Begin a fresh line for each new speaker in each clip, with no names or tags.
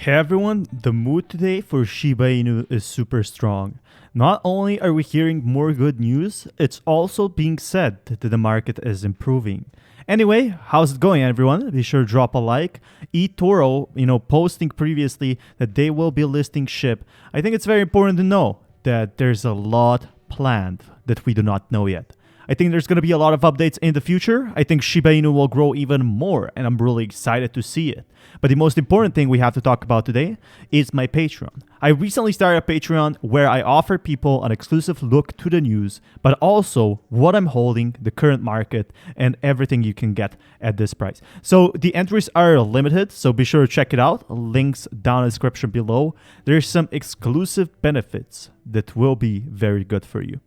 Hey everyone, the mood today for Shiba Inu is super strong. Not only are we hearing more good news, it's also being said that the market is improving. Anyway, how's it going everyone? Be sure to drop a like. eToro, posting previously that they will be listing SHIB. I think it's very important to know that there's a lot planned that we do not know yet. I think there's going to be a lot of updates in the future. I think Shiba Inu will grow even more, and I'm really excited to see it. But the most important thing we have to talk about today is my Patreon. I recently started a Patreon where I offer people an exclusive look to the news, but also what I'm holding, the current market, and everything you can get at this price. So the entries are limited, so be sure to check it out. Links down in the description below. There's some exclusive benefits that will be very good for you.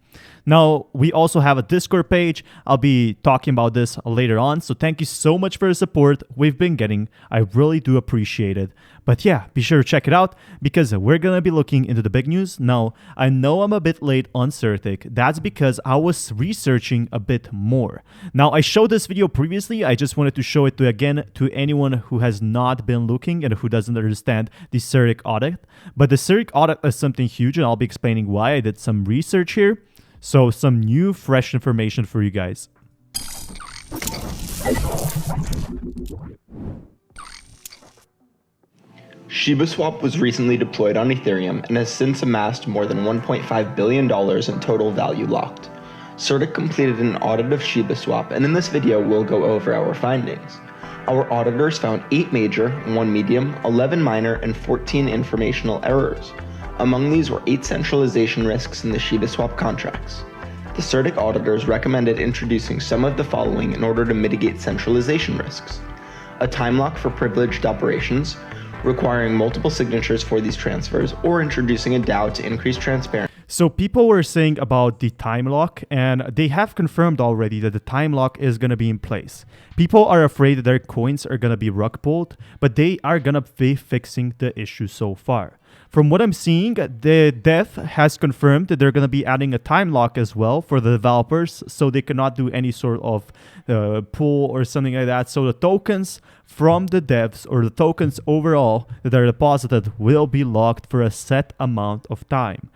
Now, we also have a Discord page. I'll be talking about this later on. So thank you so much for the support we've been getting. I really do appreciate it. But yeah, be sure to check it out because we're going to be looking into the big news. Now, I know I'm a bit late on Certik. That's because I was researching a bit more. Now, I showed this video previously. I just wanted to show it again to anyone who has not been looking and who doesn't understand the Certik Audit. But the Certik Audit is something huge, and I'll be explaining why. I did some research here. So some new, fresh information for you guys.
Shiba Swap was recently deployed on Ethereum and has since amassed more than $1.5 billion in total value locked. Certik completed an audit of Shiba Swap, and in this video we'll go over our findings. Our auditors found 8 major, 1 medium, 11 minor, and 14 informational errors. Among these were 8 centralization risks in the Shiba Swap contracts. The Certik auditors recommended introducing some of the following in order to mitigate centralization risks: a time lock for privileged operations, requiring multiple signatures for these transfers, or introducing a DAO to increase transparency.
So people were saying about the time lock, and they have confirmed already that the time lock is going to be in place. People are afraid that their coins are going to be rug pulled, but they are going to be fixing the issue so far. From what I'm seeing, the dev has confirmed that they're going to be adding a time lock as well for the developers, so they cannot do any sort of pull or something like that. So the tokens from the devs, or the tokens overall that are deposited, will be locked for a set amount of time.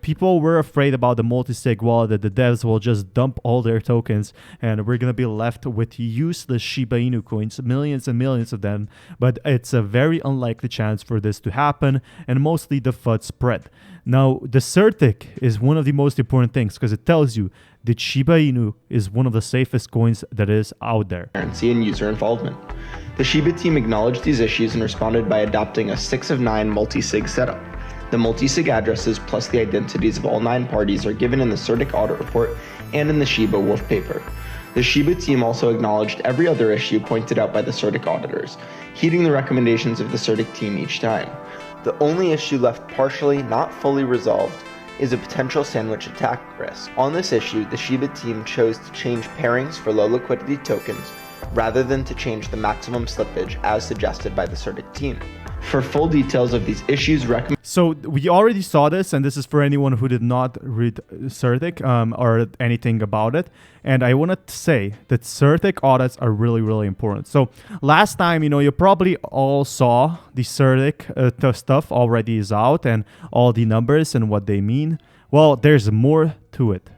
People were afraid about the multi-sig wallet, that the devs will just dump all their tokens and we're going to be left with useless Shiba Inu coins, millions and millions of them. But it's a very unlikely chance for this to happen, and mostly the FUD spread. Now, the Certik is one of the most important things because it tells you that Shiba Inu is one of the safest coins that is out there.
And user involvement. The Shiba team acknowledged these issues and responded by adopting a 6 of 9 multi-sig setup. The multi-sig addresses plus the identities of all 9 parties are given in the Certik audit report and in the Shiba Wolf paper. The Shiba team also acknowledged every other issue pointed out by the Certik auditors, heeding the recommendations of the Certik team each time. The only issue left partially, not fully resolved, is a potential sandwich attack risk. On this issue, the Shiba team chose to change pairings for low liquidity tokens rather than to change the maximum slippage as suggested by the Certik team. For full details of these issues,
So we already saw this, and this is for anyone who did not read Certik or anything about it. And I want to say that Certik audits are really, really important. So last time, you probably all saw the Certik stuff already is out and all the numbers and what they mean. Well, there's more to it.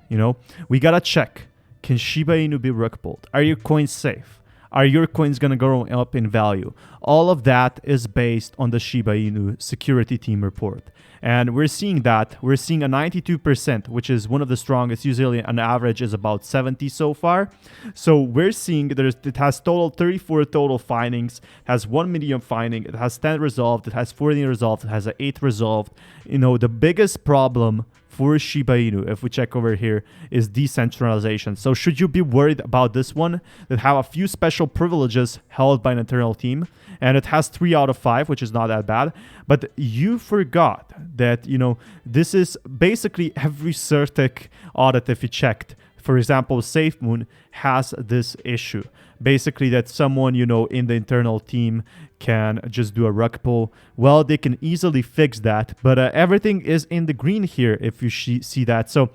We got to check. Can Shiba Inu be rug pulled? Are your coins safe? Are your coins going to go up in value? All of that is based on the Shiba Inu security team report. And we're seeing that. We're seeing a 92%, which is one of the strongest. Usually an average is about 70 so far. So we're seeing it has total 34 total findings, has 1 medium finding, it has 10 resolved, it has 14 resolved, it has an 8 resolved. The biggest problem for Shiba Inu, if we check over here, is decentralization. So should you be worried about this one that have a few special privileges held by an internal team, and it has 3 out of 5, which is not that bad. But you forgot that, this is basically every Certik audit if you checked. For example, SafeMoon has this issue. Basically that someone, in the internal team can just do a rug pull. Well, they can easily fix that, but everything is in the green here if you see that. So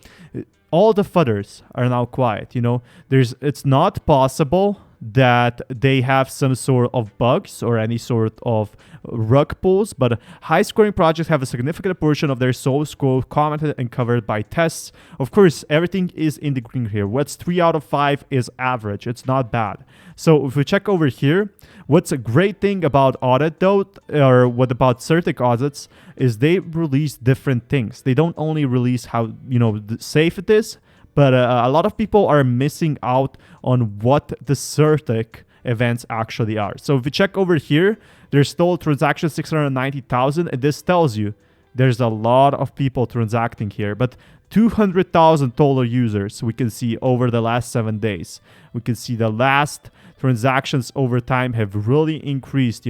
all the fudders are now quiet. It's not possible that they have some sort of bugs or any sort of rug pulls, but high scoring projects have a significant portion of their source code commented and covered by tests. Of course, everything is in the green here. What's 3 out of 5 is average. It's not bad. So if we check over here, what's a great thing about audit though, or what about Certik audits, is they release different things. They don't only release how, safe it is, but a lot of people are missing out on what the Certik events actually are. So if you check over here, there's still transactions 690,000, and this tells you there's a lot of people transacting here, but 200,000 total users we can see over the last 7 days. We can see the last transactions over time have really increased,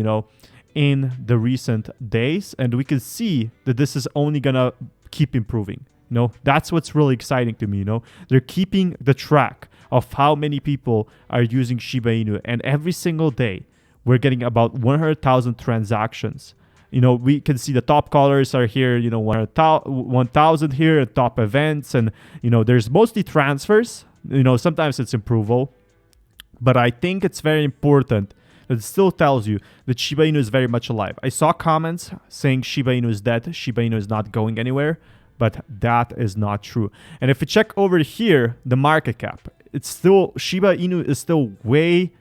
in the recent days, and we can see that this is only gonna keep improving. That's what's really exciting to me. They're keeping the track of how many people are using Shiba Inu, and every single day we're getting about 100,000 transactions. We can see the top callers are here, 1,000 here, top events, and there's mostly transfers. Sometimes it's improvable, but I think it's very important that it still tells you that Shiba Inu is very much alive. I saw comments saying Shiba Inu is dead, Shiba Inu is not going anywhere, but that is not true. And if you check over here, the market cap, it's still, Shiba Inu is still way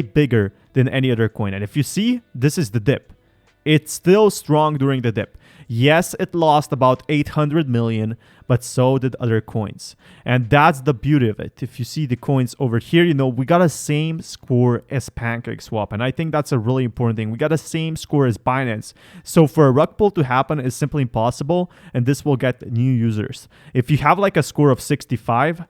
bigger than any other coin. And if you see, this is the dip. It's still strong during the dip. Yes, it lost about 800 million, but so did other coins. And that's the beauty of it. If you see the coins over here, we got the same score as PancakeSwap. And I think that's a really important thing. We got the same score as Binance. So for a rug pull to happen is simply impossible, and this will get new users. If you have like a score of 65,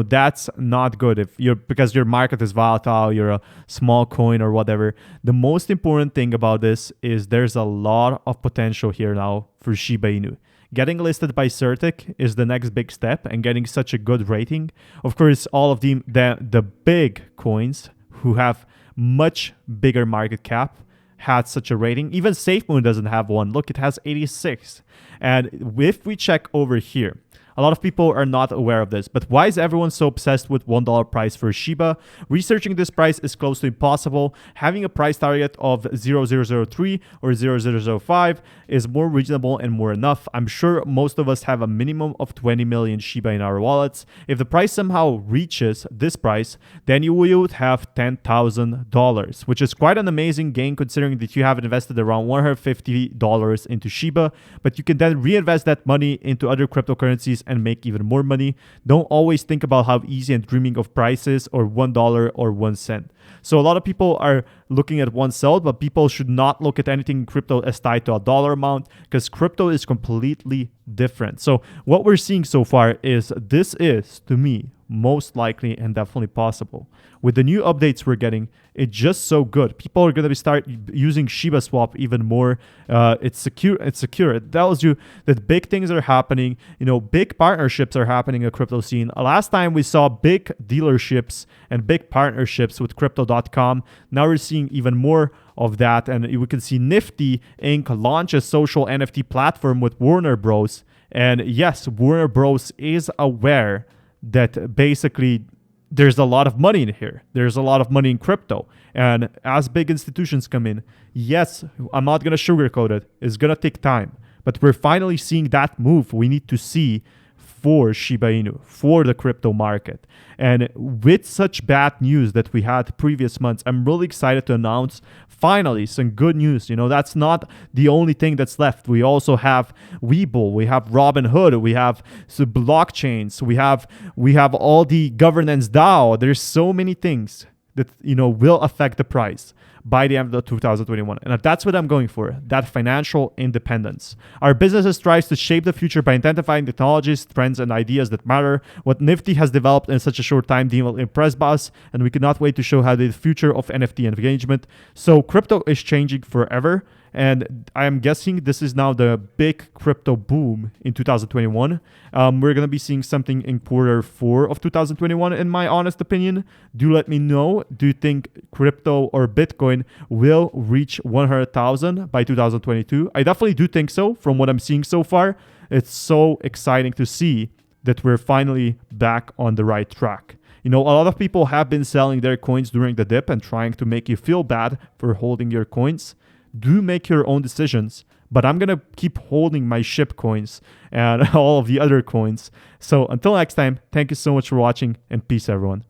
that's not good because your market is volatile, you're a small coin or whatever. The most important thing about this is there's a lot of potential here now for Shiba Inu. Getting listed by Certik is the next big step, and getting such a good rating. Of course, all of the big coins who have much bigger market cap had such a rating. Even SafeMoon doesn't have one. Look, it has 86. And if we check over here, a lot of people are not aware of this, but why is everyone so obsessed with $1 price for Shiba? Researching this price is close to impossible. Having a price target of 0.003 or 0.005 is more reasonable and more enough. I'm sure most of us have a minimum of 20 million Shiba in our wallets. If the price somehow reaches this price, then you would have $10,000, which is quite an amazing gain considering that you have invested around $150 into Shiba, but you can then reinvest that money into other cryptocurrencies and make even more money. Don't always think about how easy and dreaming of prices or $1 or 1 cent. So a lot of people are looking at one cell, but people should not look at anything in crypto as tied to a dollar amount, because crypto is completely different. So what we're seeing so far is this is, to me, most likely and definitely possible. With the new updates we're getting, it's just so good. People are going to start using Shiba Swap even more. It's secure. It tells you that big things are happening. Big partnerships are happening in the crypto scene. Last time we saw big dealerships and big partnerships with Crypto.com. Now we're seeing even more of that, and we can see Nifty Inc. launch a social NFT platform with Warner Bros. And yes, Warner Bros. Is aware that basically there's a lot of money in here. There's a lot of money in crypto. And as big institutions come in, yes, I'm not going to sugarcoat it. It's going to take time. But we're finally seeing that move we need to see for Shiba Inu, for the crypto market. And with such bad news that we had previous months, I'm really excited to announce finally some good news. That's not the only thing that's left. We also have Webull, we have Robinhood, we have some blockchains, we have all the governance DAO. There's so many things that will affect the price by the end of 2021. And that's what I'm going for, that financial independence. Our business strives to shape the future by identifying technologies, trends, and ideas that matter. What Nifty has developed in such a short time will impress us, and we cannot wait to show how the future of NFT engagement. So crypto is changing forever, and I am guessing this is now the big crypto boom in 2021. We're going to be seeing something in Q4 of 2021, in my honest opinion. Do let me know. Do you think crypto or Bitcoin will reach 100,000 by 2022? I definitely do think so from what I'm seeing so far. It's so exciting to see that we're finally back on the right track. A lot of people have been selling their coins during the dip and trying to make you feel bad for holding your coins. Do make your own decisions, but I'm going to keep holding my SHIB coins and all of the other coins. So until next time, thank you so much for watching, and peace everyone.